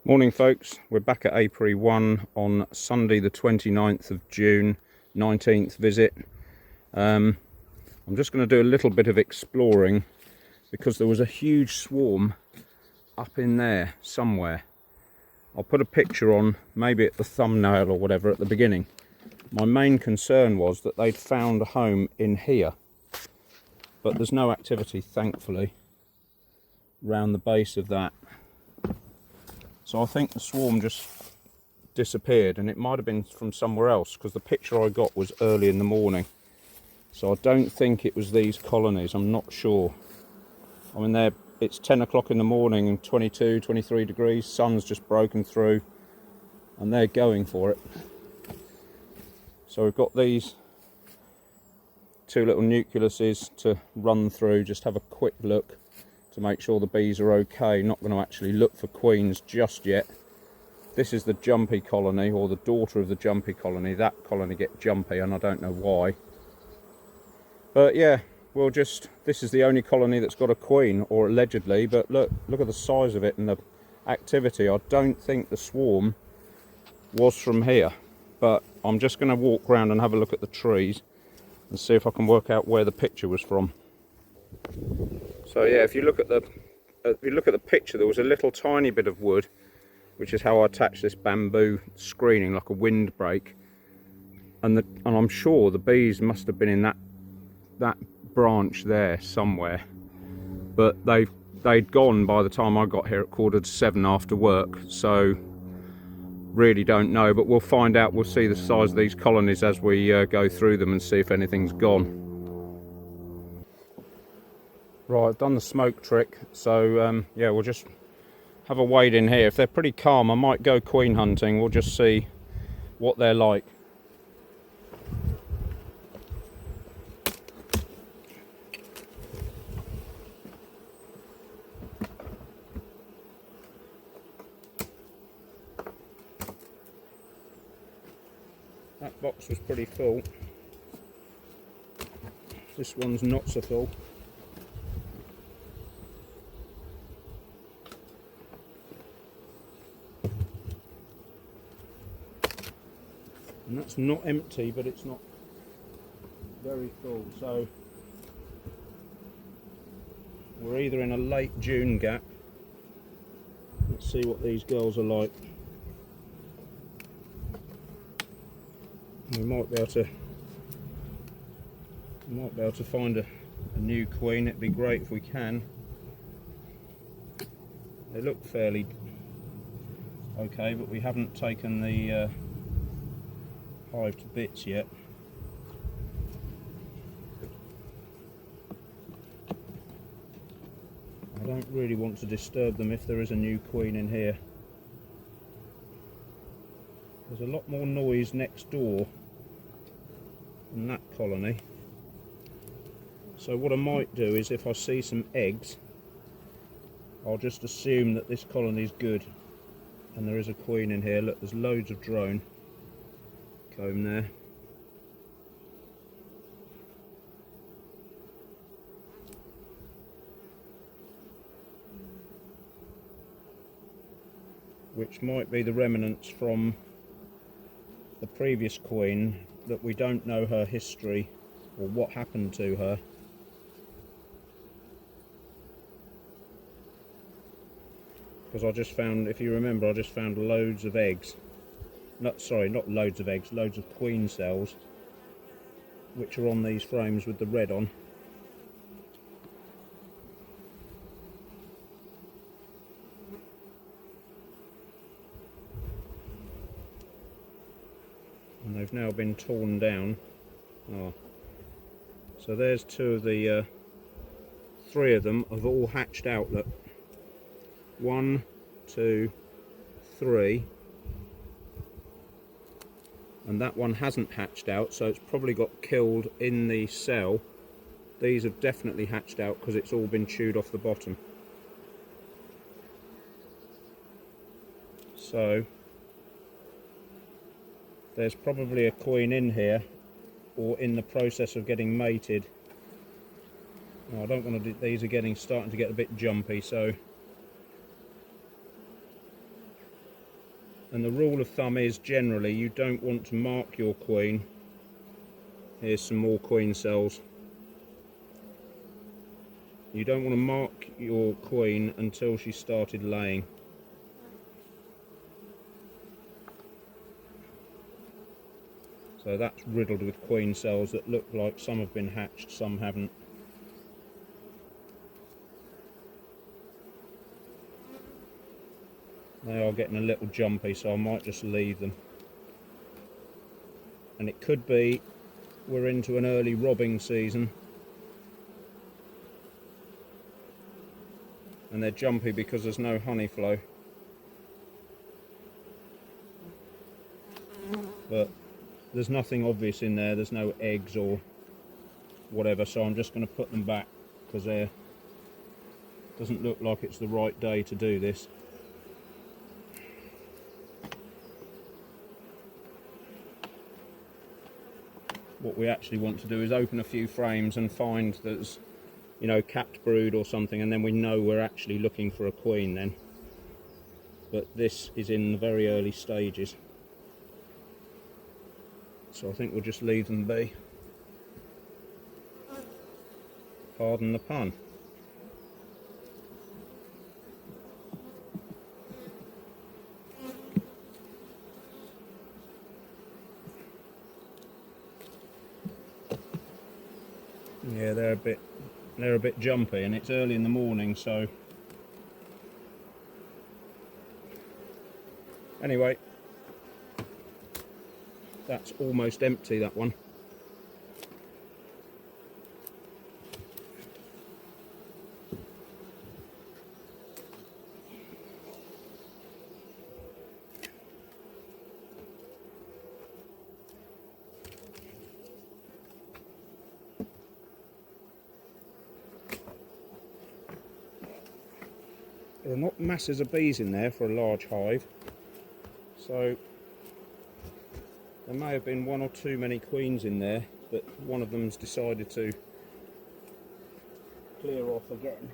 Morning folks, we're back at Apiary 1 on Sunday the 29th of June, 19th visit. I'm just going to do a little bit of exploring because there was a huge swarm up in there somewhere. I'll put a picture on, maybe at the thumbnail or whatever at the beginning. My main concern was that they'd found a home in here, but there's no activity, thankfully, round the base of that. So I think the swarm just disappeared, and it might have been from somewhere else because the picture I got was early in the morning. So I don't think it was these colonies, I'm not sure. I mean, it's 10 o'clock in the morning and 22, 23 degrees, sun's just broken through, and they're going for it. So we've got these two little nucleuses to run through, just have a quick look to make sure the bees are okay. Not going to actually look for queens just yet. This is the jumpy colony, or the daughter of the jumpy colony. That colony get jumpy and I don't know why. But yeah, this is the only colony that's got a queen, or allegedly, but look at the size of it and the activity. I don't think the swarm was from here, but I'm just going to walk around and have a look at the trees and see if I can work out where the picture was from. So yeah, if you look at the picture, there was a little tiny bit of wood, which is how I attached this bamboo screening, like a windbreak, and I'm sure the bees must have been in that branch there somewhere, but they'd gone by the time I got here at 6:45 after work, so really don't know, but we'll find out. We'll see the size of these colonies as we go through them and see if anything's gone. Right, I've done the smoke trick, so yeah, we'll just have a wade in here. If they're pretty calm, I might go queen hunting. We'll just see what they're like. That box was pretty full. This one's not so full. And that's not empty, but it's not very full. So we're either in a late June gap. Let's see what these girls are like. We might be able to find a new queen. It'd be great if we can. They look fairly okay, but we haven't taken the hive to bits yet. I don't really want to disturb them if there is a new queen in here. There's a lot more noise next door than that colony. So what I might do is, if I see some eggs, I'll just assume that this colony is good and there is a queen in here. Look, there's loads of drone comb there. Which might be the remnants from the previous queen, that we don't know her history or what happened to her. Because I just found, if you remember, I just found loads of eggs. Not loads of eggs, loads of queen cells, which are on these frames with the red on. And they've now been torn down. Oh. So there's two of the, three of them have all hatched out. Look. 1, 2, 3. And that one hasn't hatched out, so it's probably got killed in the cell. These have definitely hatched out because it's all been chewed off the bottom. So there's probably a queen in here, or in the process of getting mated. Oh, I don't want to do, these are starting to get a bit jumpy, so And the rule of thumb is generally you don't want to mark your queen. Here's some more queen cells. You don't want to mark your queen until she started laying. So that's riddled with queen cells that look like some have been hatched, some haven't. They are getting a little jumpy, so I might just leave them. And it could be we're into an early robbing season. And they're jumpy because there's no honey flow. But there's nothing obvious in there, there's no eggs or whatever, so I'm just going to put them back because it doesn't look like it's the right day to do this. What we actually want to do is open a few frames and find there's, you know, capped brood or something, and then we know we're actually looking for a queen then. But this is in the very early stages. So I think we'll just leave them be. Pardon the pun. Yeah, they're a bit jumpy, and it's early in the morning, so anyway, that's almost empty, that one. There are not masses of bees in there for a large hive, so there may have been one or two many queens in there, but one of them's decided to clear off again.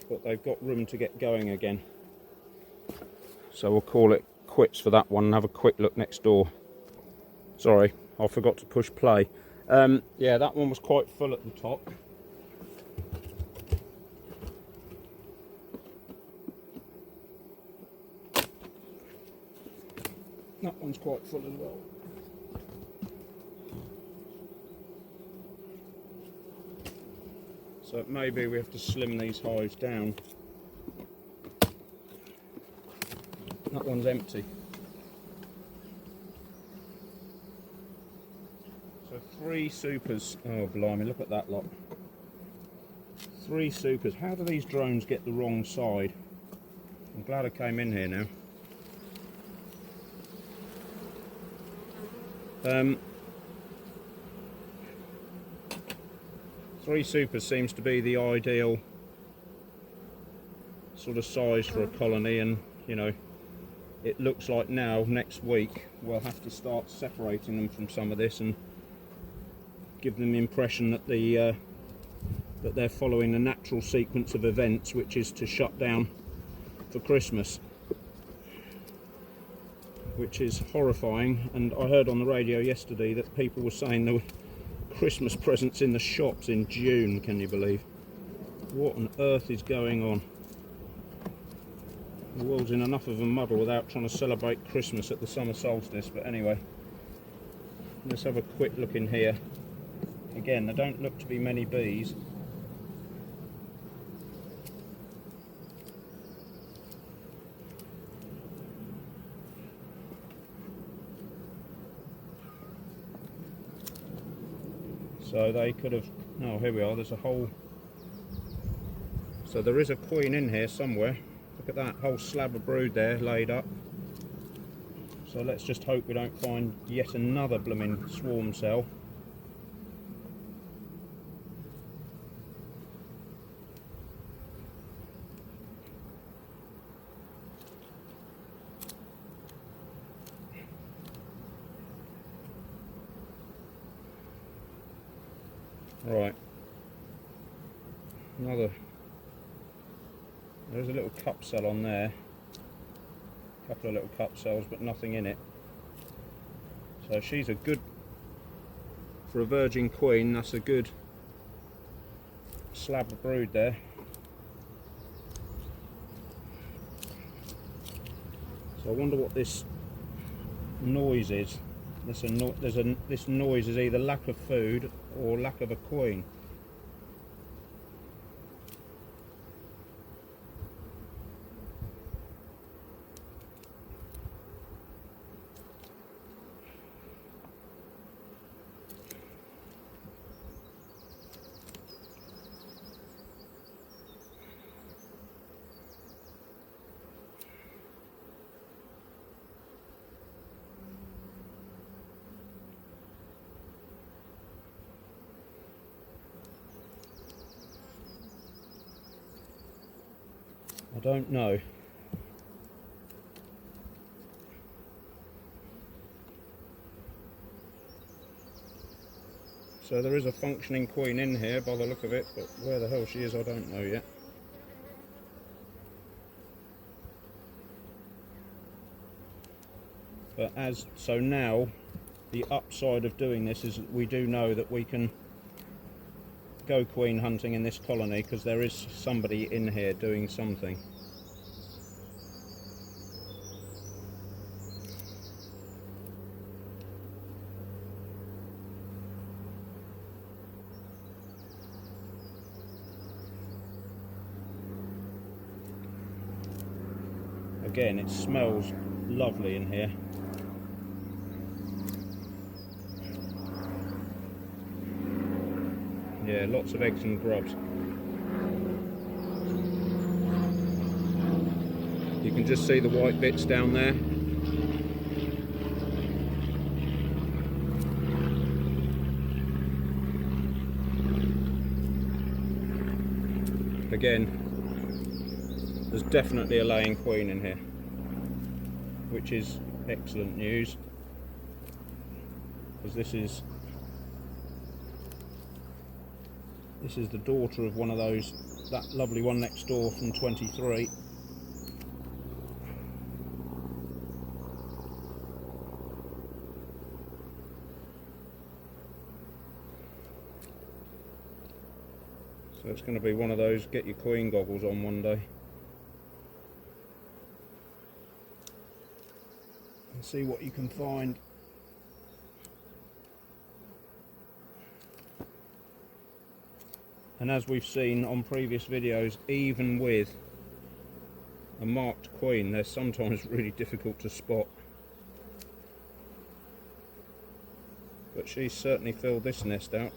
But they've got room to get going again. So we'll call it quits for that one and have a quick look next door. Sorry, I forgot to push play. Yeah, that one was quite full at the top. That one's quite full as well. So maybe we have to slim these hives down. That one's empty. So 3 supers. Oh blimey, look at that lot. 3 supers. How do these drones get the wrong side? I'm glad I came in here now. 3 supers seems to be the ideal sort of size for a colony, and you know, it looks like now next week we'll have to start separating them from some of this and give them the impression that that they're following the natural sequence of events, which is to shut down for Christmas, which is horrifying. And I heard on the radio yesterday that people were saying there were Christmas presents in the shops in June. Can you believe? What on earth is going on? The world's in enough of a muddle without trying to celebrate Christmas at the summer solstice. But anyway, let's have a quick look in here. Again, there don't look to be many bees. So they could have, oh here we are, there's a whole, so there is a queen in here somewhere. Look at that whole slab of brood there laid up. So let's just hope we don't find yet another blooming swarm cell. Right, there's a little cup cell on there, a couple of little cup cells, but nothing in it. So she's a good, for a virgin queen, that's a good slab of brood there. So I wonder what this noise is. This noise is either lack of food or lack of a queen. I don't know. So there is a functioning queen in here by the look of it, but where the hell she is I don't know yet. But so now the upside of doing this is that we do know that we can go queen hunting in this colony because there is somebody in here doing something. Again, it smells lovely in here. Yeah, lots of eggs and grubs. You can just see the white bits down there. Again, there's definitely a laying queen in here, which is excellent news, because this is the daughter of one of those, that lovely one next door from 23. So it's going to be one of those, get your queen goggles on one day and see what you can find. And as we've seen on previous videos, even with a marked queen, they're sometimes really difficult to spot. But she's certainly filled this nest out.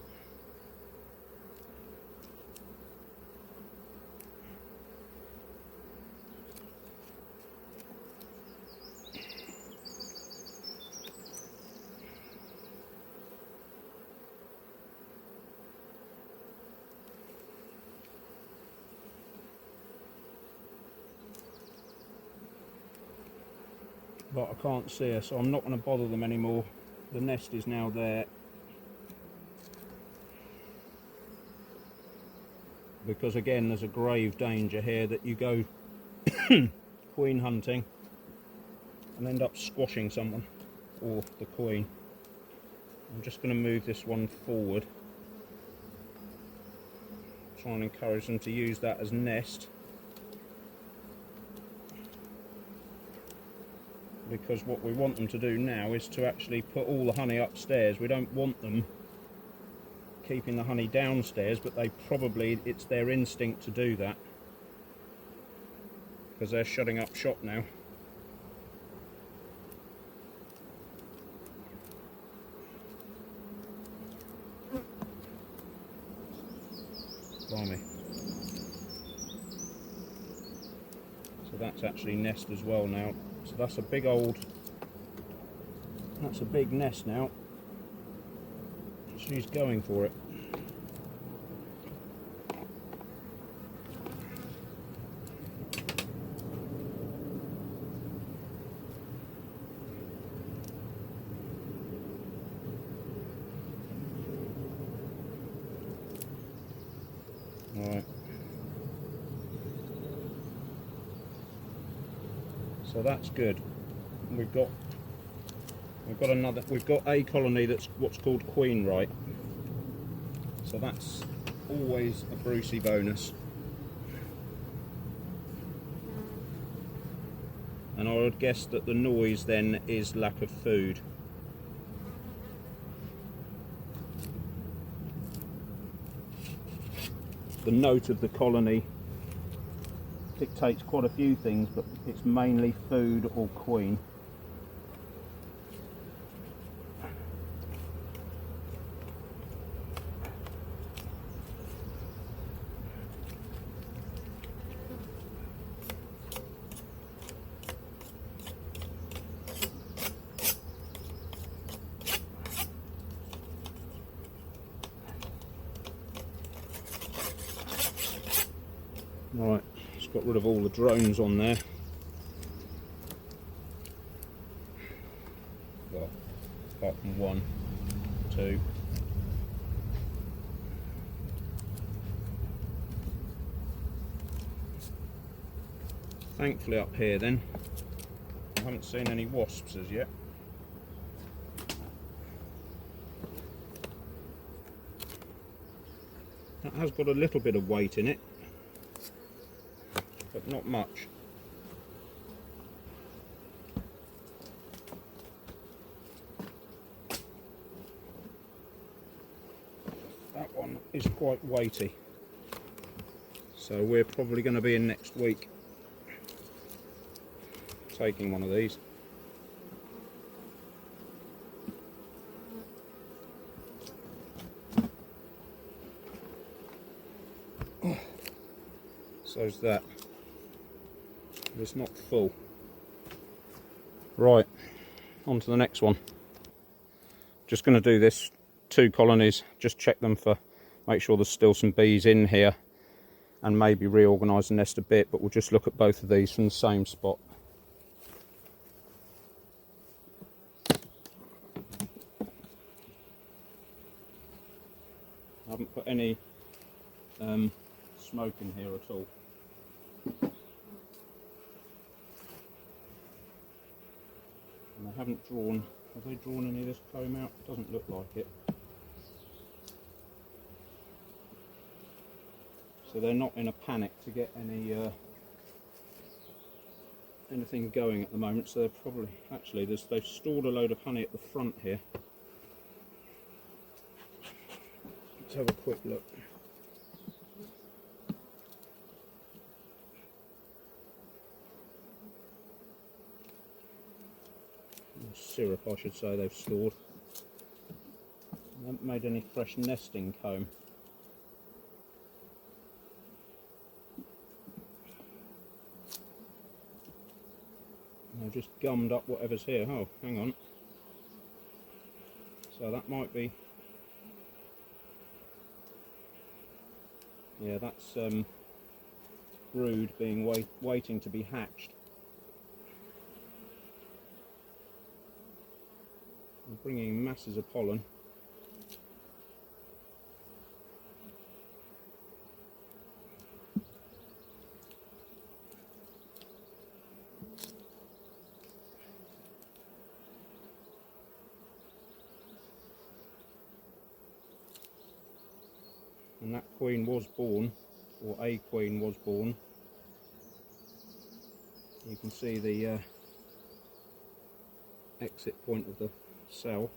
But I can't see her, so I'm not going to bother them anymore. The nest is now there. Because again, there's a grave danger here that you go queen hunting and end up squashing someone or the queen. I'm just going to move this one forward. Try and encourage them to use that as nest. Because what we want them to do now is to actually put all the honey upstairs. We don't want them keeping the honey downstairs, but it's their instinct to do that because they're shutting up shop now. Blimey. So that's actually nest as well now. So that's a big nest now. She's going for it. Right. So that's good. We've got a colony that's what's called queen right. So that's always a Brucey bonus. And I would guess that the noise then is lack of food. The note of the colony dictates quite a few things, but it's mainly food or queen. Right, just got rid of all the drones on there. Well, apart from 1, 2. Thankfully up here then, I haven't seen any wasps as yet. That has got a little bit of weight in it, but not much. That one is quite weighty, so we're probably going to be in next week taking one of these. So's that. It's not full. Right, on to the next one. Just going to do this 2 colonies, just check them for, make sure there's still some bees in here, and maybe reorganise the nest a bit, but we'll just look at both of these from the same spot. I haven't put any smoke in here at all. And I haven't drawn, have they drawn any of this comb out? Doesn't look like it. So they're not in a panic to get any anything going at the moment, so they're probably, actually they've stored a load of honey at the front here. Let's have a quick look. Syrup, I should say, they've stored. They haven't made any fresh nesting comb. They've just gummed up whatever's here. Oh, hang on. So that might be, yeah, that's brood being waiting to be hatched. I'm bringing masses of pollen. And that queen was born, or a queen was born. You can see the exit point of the cell.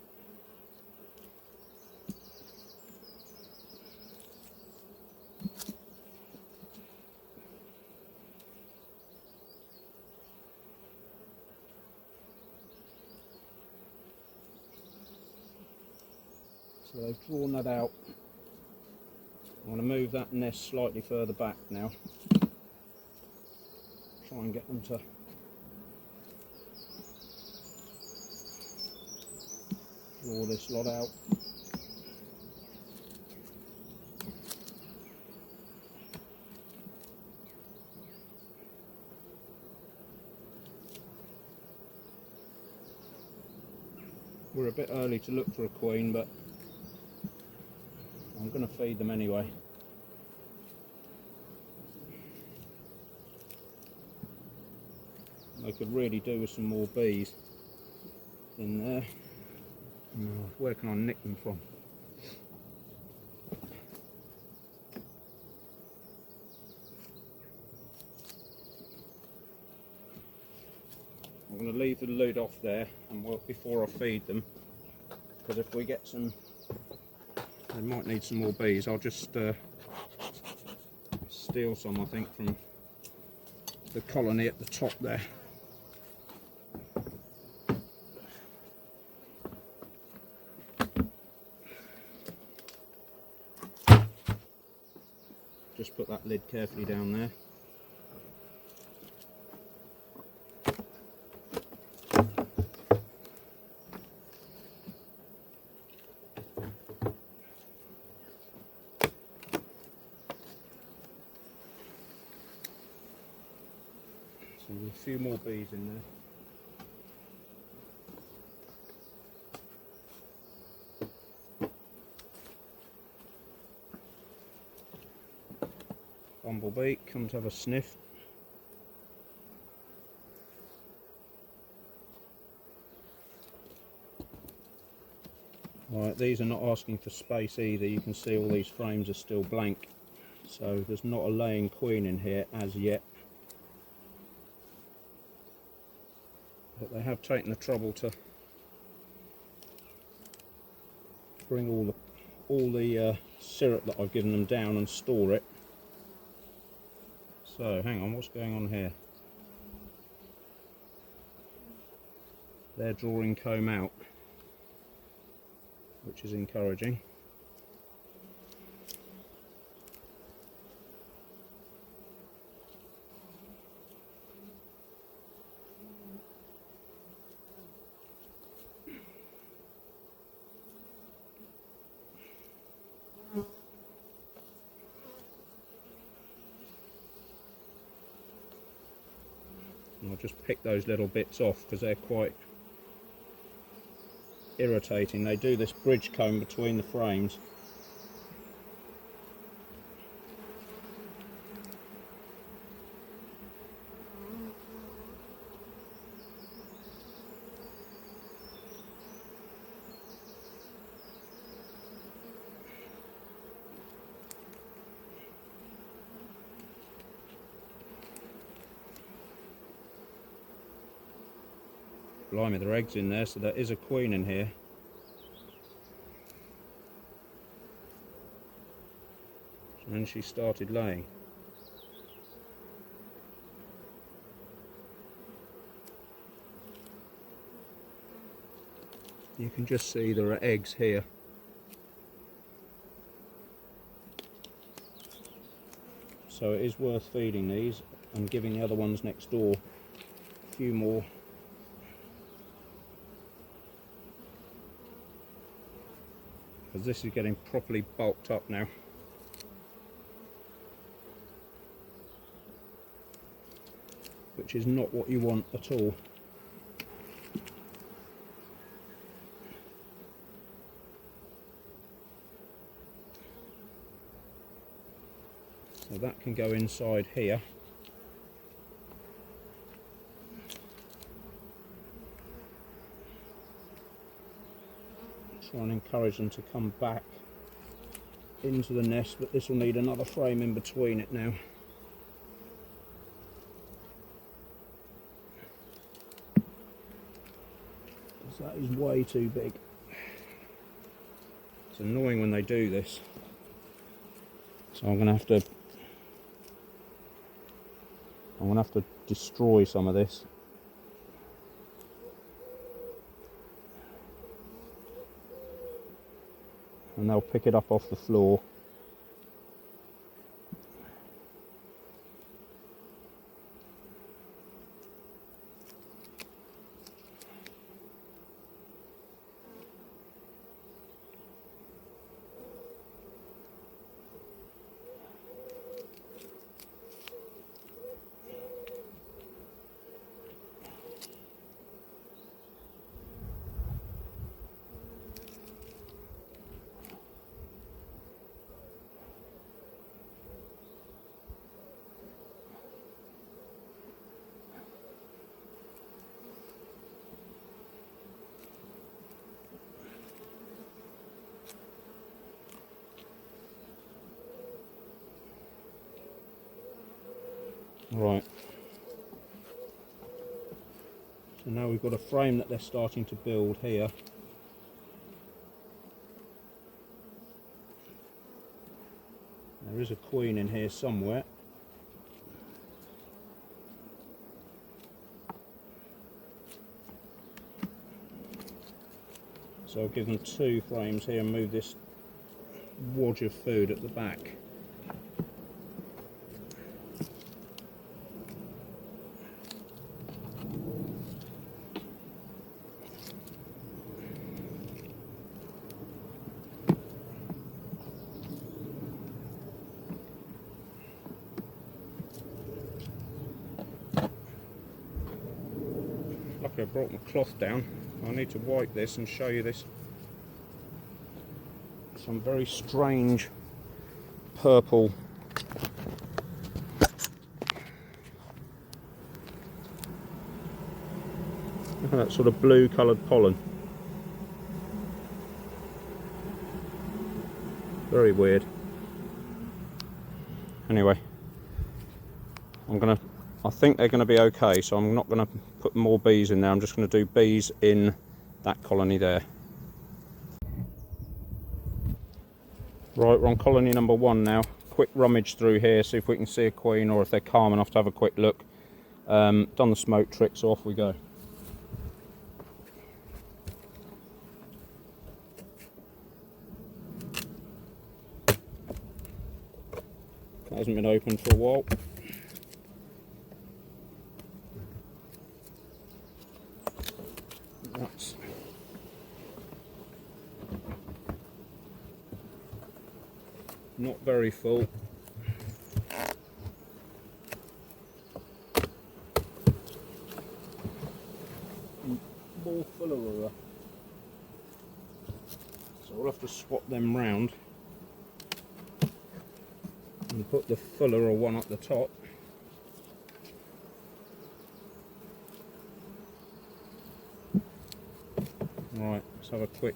So they've drawn that out. I'm going to move that nest slightly further back now. Try and get them to draw this lot out. We're a bit early to look for a queen, but I'm going to feed them anyway. They could really do with some more bees in there. Where can I nick them from? I'm going to leave the lid off there and before I feed them, because if we get some, they might need some more bees. I'll just steal some, I think, from the colony at the top there. Just put that lid carefully down there. So there's a few more bees in there. Bumblebee, come to have a sniff. Right, these are not asking for space either. You can see all these frames are still blank. So there's not a laying queen in here as yet. But they have taken the trouble to bring all the syrup that I've given them down and store it. So hang on, what's going on here? They're drawing comb out, which is encouraging. And I'll just pick those little bits off because they're quite irritating. They do this bridge comb between the frames. Blimey, there are eggs in there, so there is a queen in here. And she started laying. You can just see there are eggs here. So it is worth feeding these and giving the other ones next door a few more. Because this is getting properly bulked up now. Which is not what you want at all. So that can go inside here. Try and encourage them to come back into the nest, but this will need another frame in between it now. That is way too big. It's annoying when they do this. So I'm gonna have to destroy some of this. And they'll pick it up off the floor. Right. So now we've got a frame that they're starting to build here. There is a queen in here somewhere. So I'll give them 2 frames here and move this wodge of food at the back. Lucky I brought my cloth down. I need to wipe this and show you this. Some very strange purple look at that sort of blue coloured pollen. Very weird. Anyway, I think they're gonna be okay, so I'm not gonna put more bees in there. I'm just gonna do bees in that colony there. Right, we're on colony number 1 now. Quick rummage through here, see if we can see a queen or if they're calm enough to have a quick look. Done the smoke trick, so off we go. That hasn't been opened for a while. That's not very full. More fuller. So we'll have to swap them round and put the fuller one at the top. Right, let's have a quick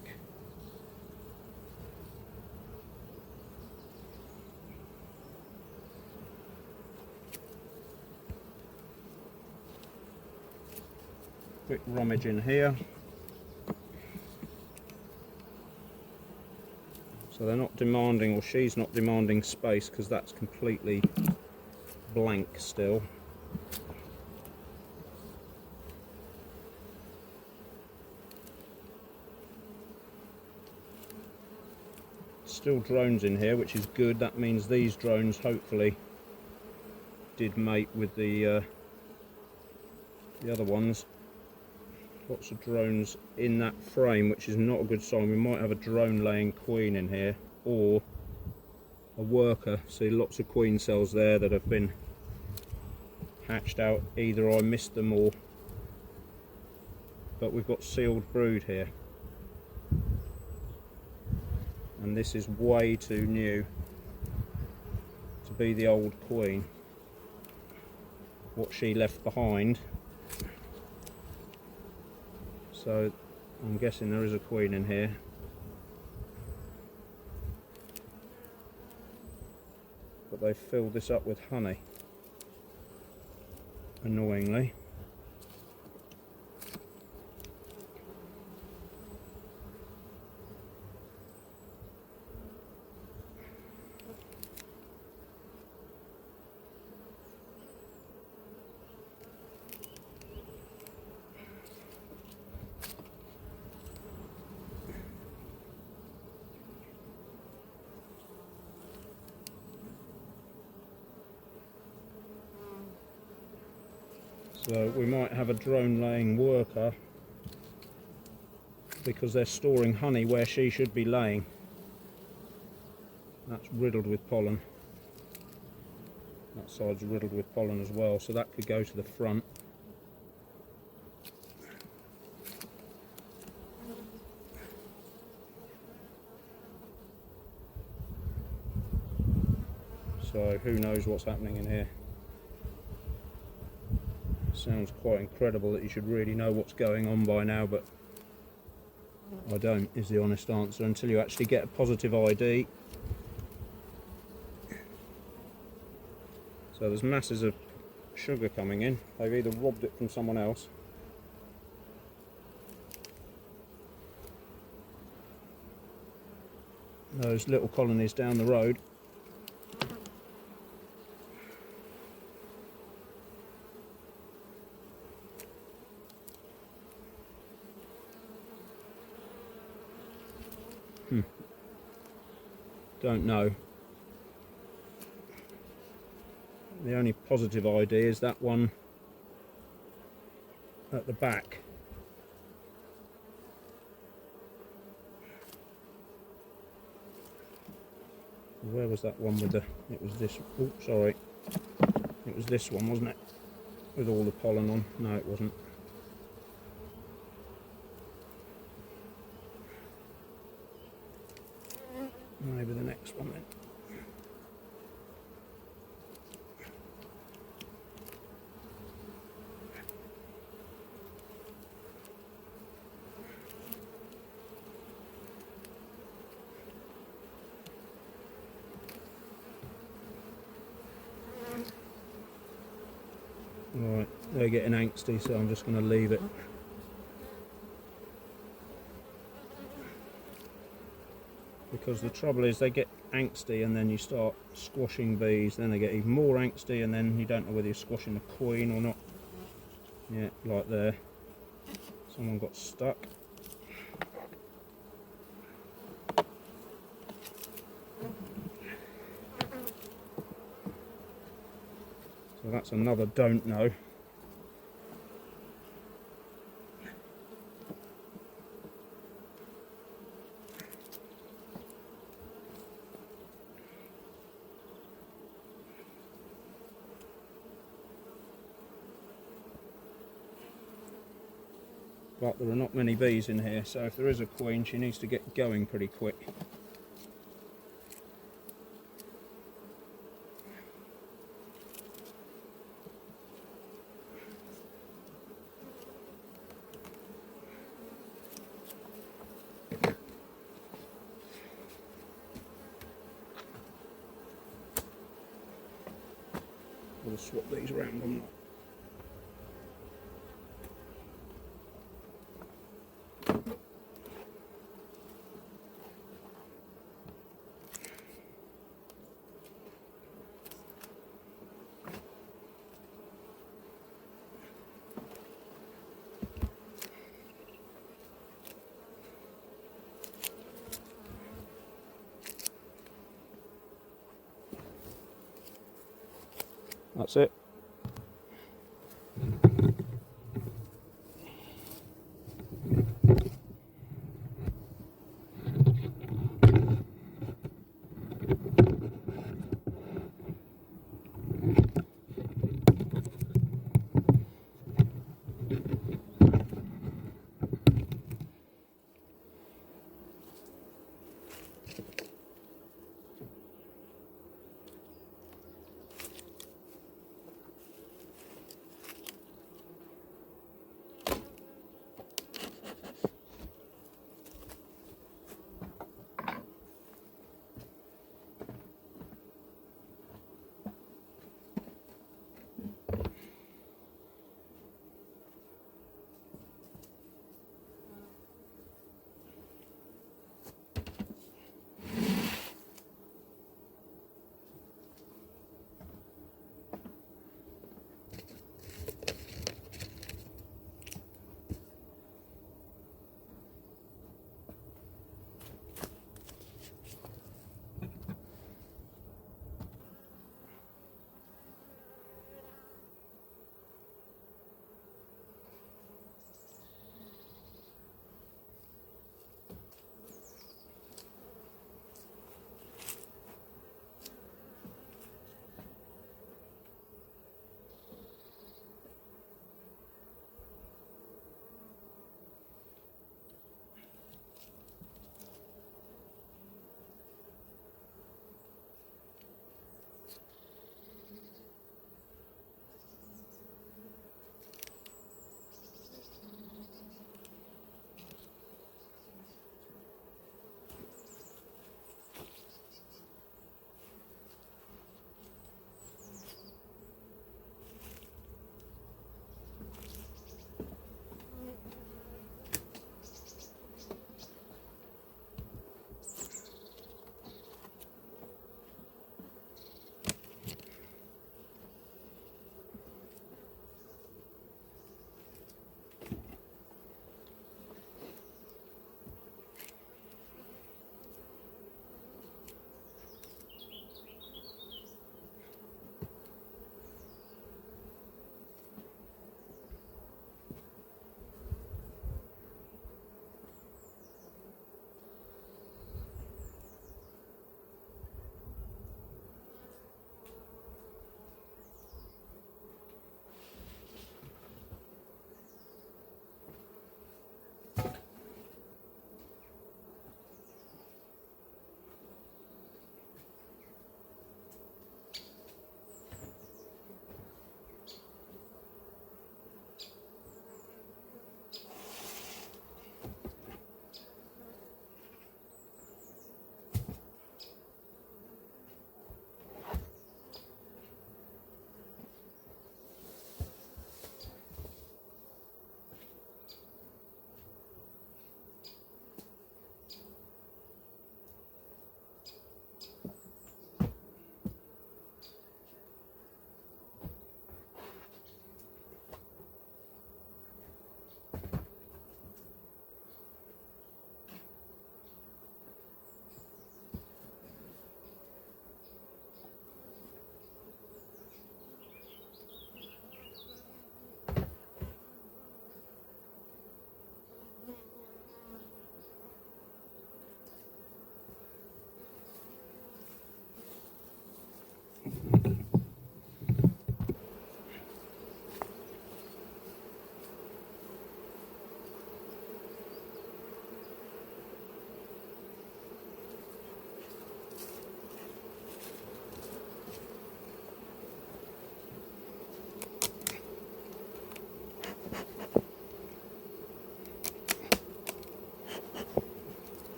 rummage in here. So they're not demanding, or she's not demanding space, because that's completely blank still. Still drones in here, which is good. That means these drones hopefully did mate with the other ones. Lots of drones in that frame, which is not a good sign. We might have a drone laying queen in here, or a worker. See lots of queen cells there that have been hatched out. Either I missed them, or but we've got sealed brood here, and this is way too new to be the old queen. What she left behind. So I'm guessing there is a queen in here. But they've filled this up with honey, annoyingly. So we might have a drone laying worker, because they're storing honey where she should be laying. That's riddled with pollen. That side's riddled with pollen as well, so that could go to the front. So who knows what's happening in here. Sounds quite incredible that you should really know what's going on by now, but I don't, is the honest answer, until you actually get a positive ID. So there's masses of sugar coming in. They've either robbed it from someone else. Those little colonies down the road. Don't know. The only positive idea is that one at the back. Where was that one with the, it was this, oh sorry, it was this one, wasn't it, with all the pollen on? No, it wasn't. Maybe the next one then. Right, they're getting angsty, so I'm just going to leave it. Because the trouble is they get angsty and then you start squashing bees, then they get even more angsty and then you don't know whether you're squashing the queen or not. Yeah, like there. Someone got stuck. So that's another don't know. But there are not many bees in here, so if there is a queen, she needs to get going pretty quick. We'll swap these around on that. That's it.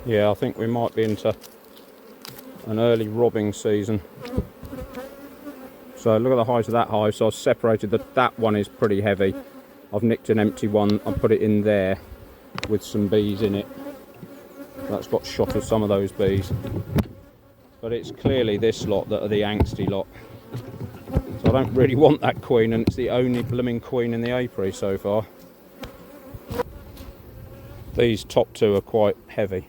Yeah, I think we might be into an early robbing season. So look at the height of that hive. So I've separated that one is pretty heavy. I've nicked an empty one, I put it in there with some bees in it. That's got shot of some of those bees. But it's clearly this lot that are the angsty lot. So I don't really want that queen, and it's the only blooming queen in the apiary so far. These top two are quite heavy.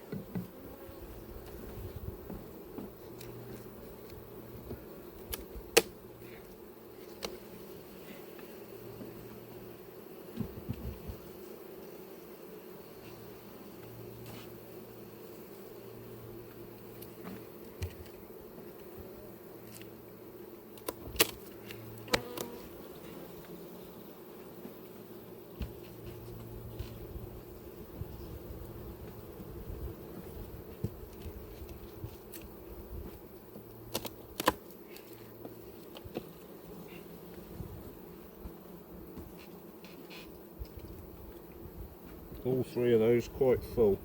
All three of those quite full.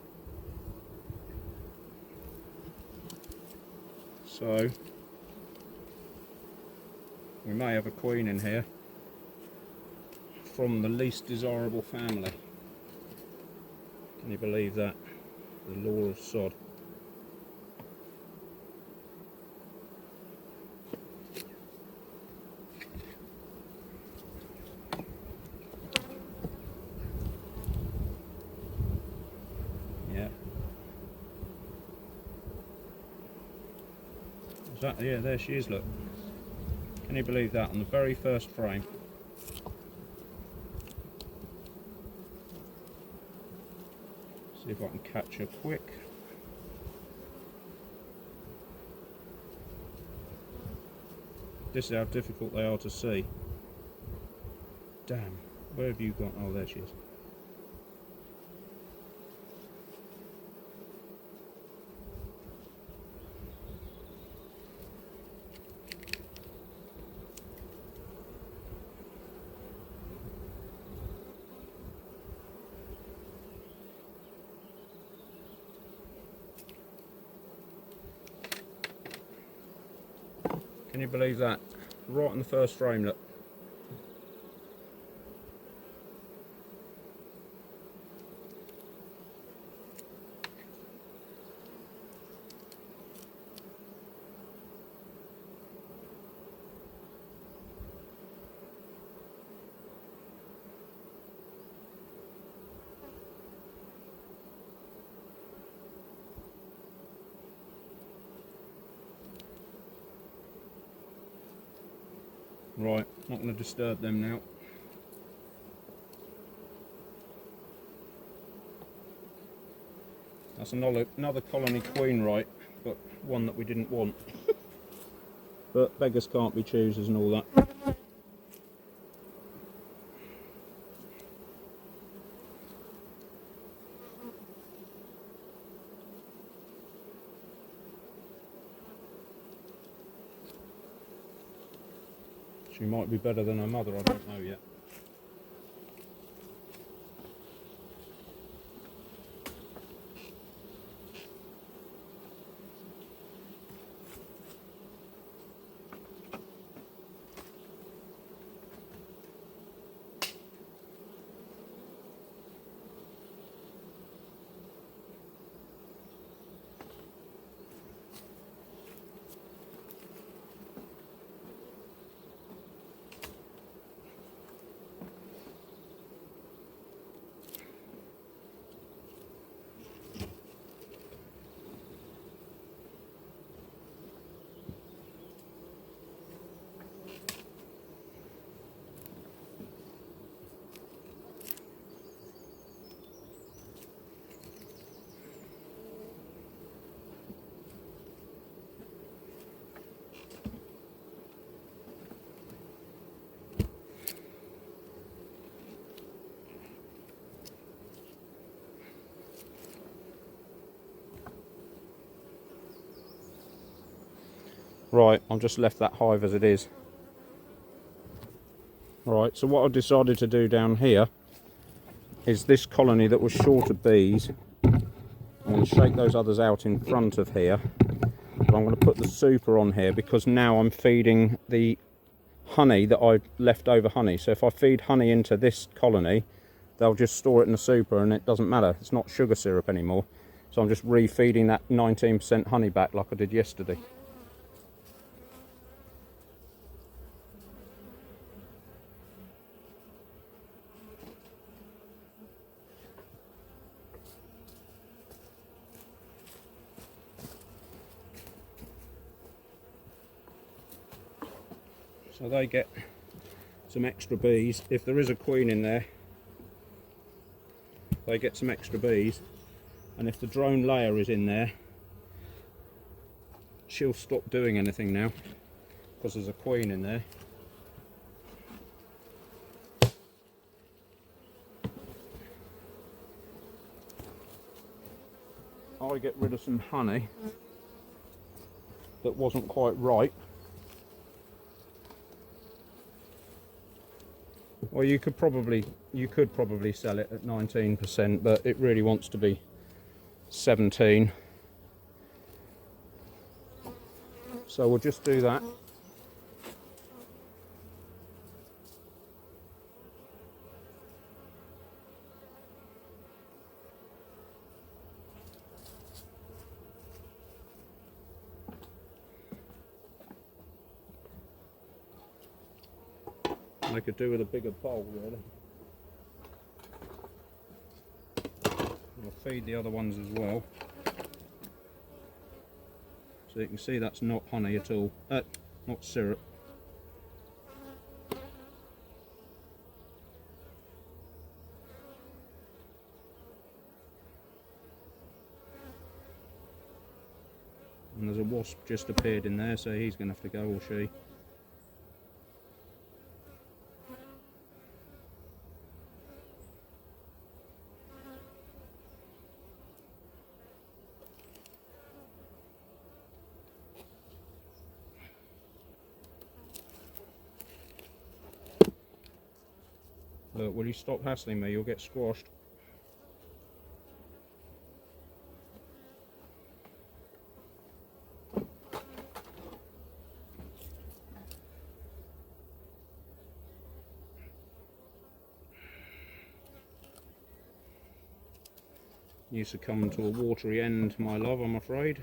So we may have a queen in here from the least desirable family. Can you believe that? The law of sod. Yeah. Yeah, there she is, look. Can you believe that, on the very first frame? See if I can catch her quick. This is how difficult they are to see. Damn, where have you gone? Oh, there she is. Can you believe that? Right in the first frame, look. Right, not going to disturb them now. That's another colony queen, right, but one that we didn't want. But beggars can't be choosers and all that. She might be better than her mother, I don't know yet. Right, I've just left that hive as it is. Right, so what I decided to do down here is this colony that was short of bees. I'm going to shake those others out in front of here. But I'm going to put the super on here because now I'm feeding the honey that I left over honey. So if I feed honey into this colony, they'll just store it in the super and it doesn't matter. It's not sugar syrup anymore. So I'm just refeeding that 19% honey back like I did yesterday. So they get some extra bees. If there is a queen in there, they get some extra bees. And if the drone layer is in there, she'll stop doing anything now because there's a queen in there. I get rid of some honey that wasn't quite ripe. Well, you could probably sell it at 19%, but it really wants to be 17. So we'll just do that. I could do with a bigger bowl, really. I'll feed the other ones as well. So you can see that's not honey at all, not syrup. And there's a wasp just appeared in there, so he's going to have to go, or she. Look, will you stop hassling me? You'll get squashed. You succumb to a watery end, my love, I'm afraid.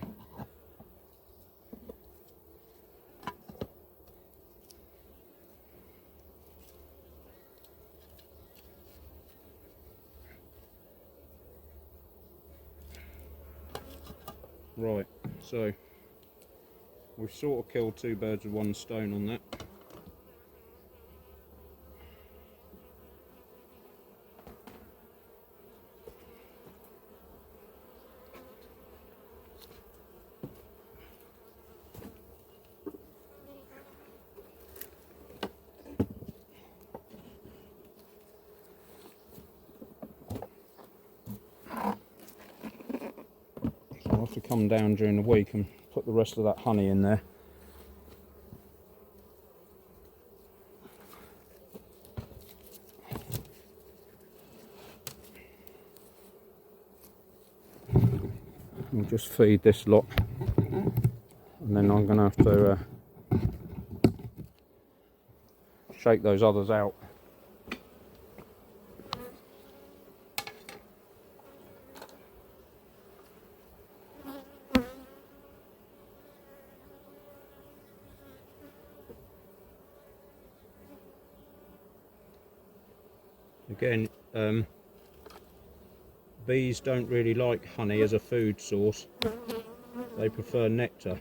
Right, so we've sort of killed two birds with one stone on that. I'll have to come down during the week and put the rest of that honey in there. We'll just feed this lot, and then I'm going to have to shake those others out. Again, bees don't really like honey as a food source. They prefer nectar.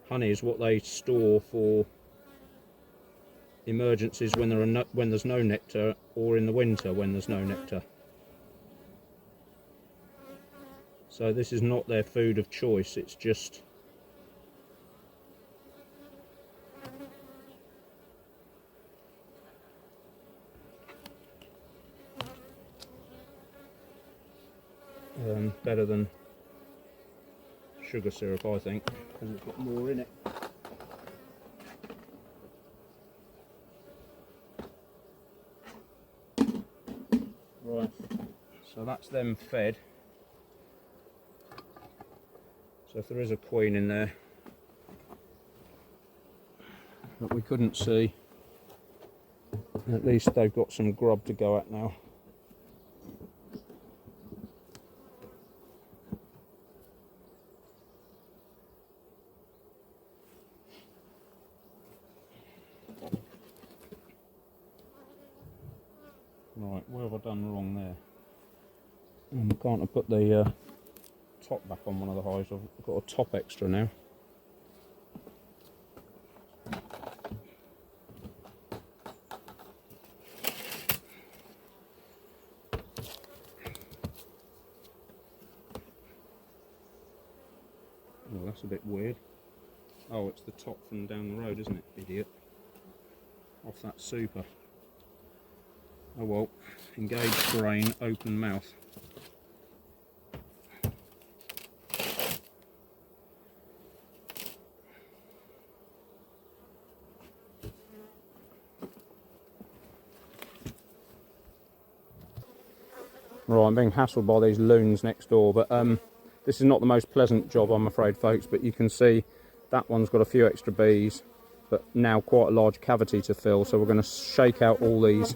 Honey is what they store for emergencies when there's no nectar, or in the winter when there's no nectar. So this is not their food of choice, it's just better than sugar syrup, I think, because it's got more in it. Right, so that's them fed. So if there is a queen in there that we couldn't see, at least they've got some grub to go at now. Right, where have I done wrong there? Can't I put the top back on one of the hives? I've got a top extra now. Oh, that's a bit weird. Oh, it's the top from down the road, isn't it, idiot? Off that super. Oh well, engage brain, open mouth. Right, I'm being hassled by these loons next door, but this is not the most pleasant job, I'm afraid, folks, but you can see that one's got a few extra bees, but now quite a large cavity to fill, so we're going to shake out all these.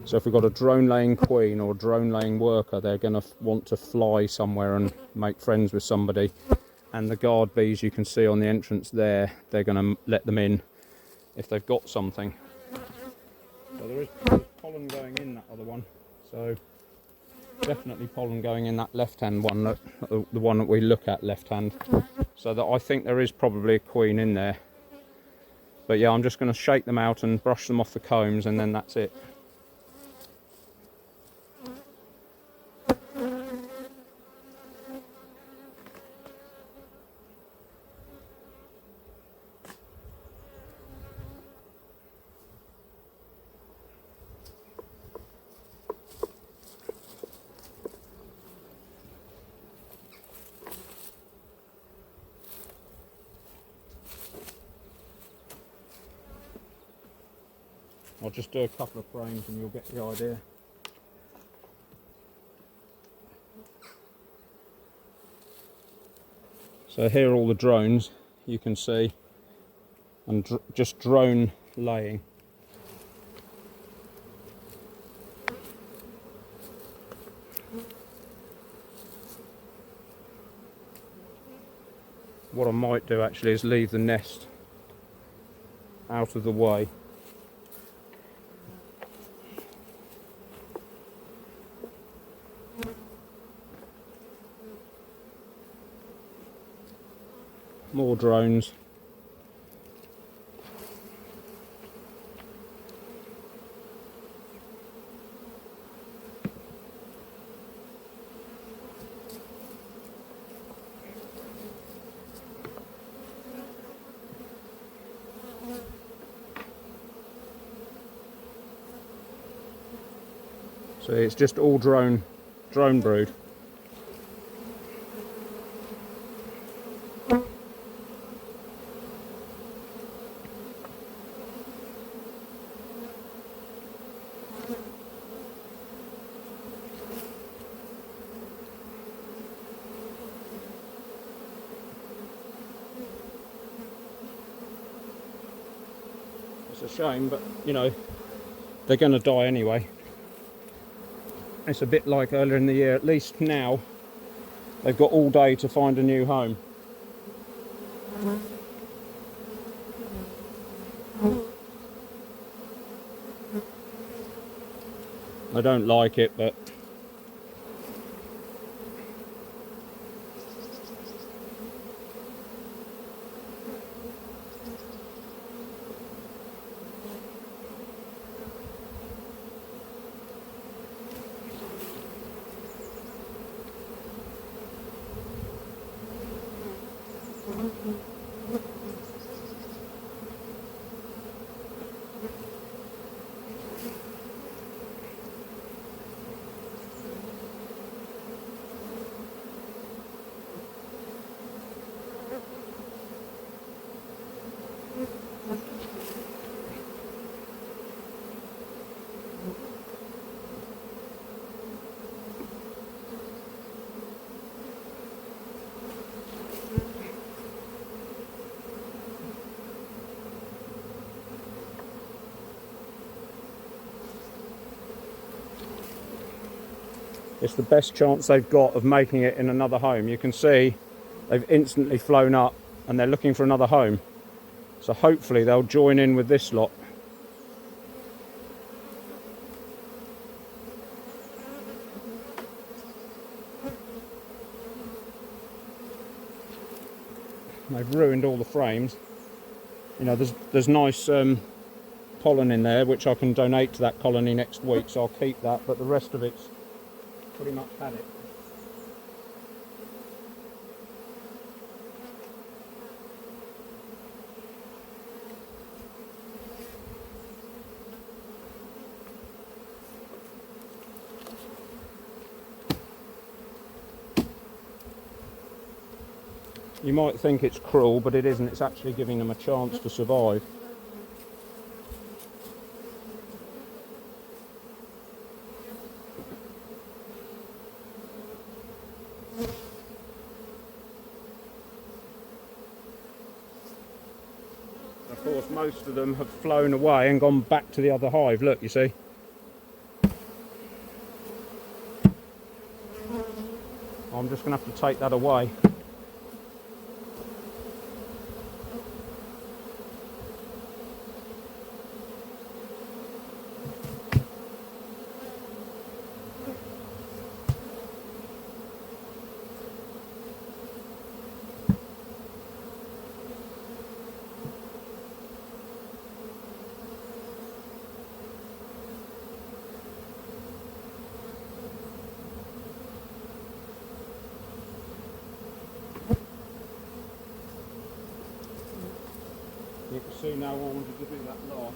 So if we've got a drone laying queen or a drone laying worker, they're going to want to fly somewhere and make friends with somebody. And the guard bees you can see on the entrance there, they're going to let them in if they've got something. So there's pollen going in that other one. So definitely pollen going in that left-hand one, the one that we look at left-hand. So that I think there is probably a queen in there. But yeah, I'm just going to shake them out and brush them off the combs, and then that's it. I'll just do a couple of frames and you'll get the idea. So here are all the drones you can see, and just drone laying. What I might do actually is leave the nest out of the way. More drones. So it's just all drone brood. It's a shame, but you know, they're going to die anyway. It's a bit like earlier in the year. At least now they've got all day to find a new home. I don't like it, but it's the best chance they've got of making it in another home. You can see they've instantly flown up and they're looking for another home. So hopefully they'll join in with this lot. They've ruined all the frames. You know, there's nice pollen in there, which I can donate to that colony next week, so I'll keep that, but the rest of it's pretty much had it. You might think it's cruel, but it isn't. It's actually giving them a chance to survive. Of course, most of them have flown away and gone back to the other hive. Look, you see. I'm just going to have to take that away. You can see now I wanted to do that last.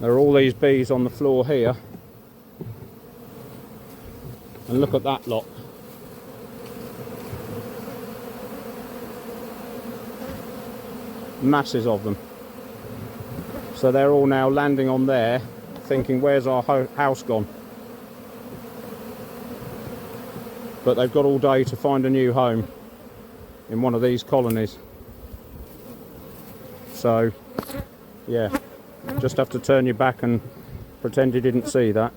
There are all these bees on the floor here. And look at that lot. Masses of them. So they're all now landing on there, thinking, where's our house gone? But they've got all day to find a new home in one of these colonies. So, yeah, just have to turn your back and pretend you didn't see that.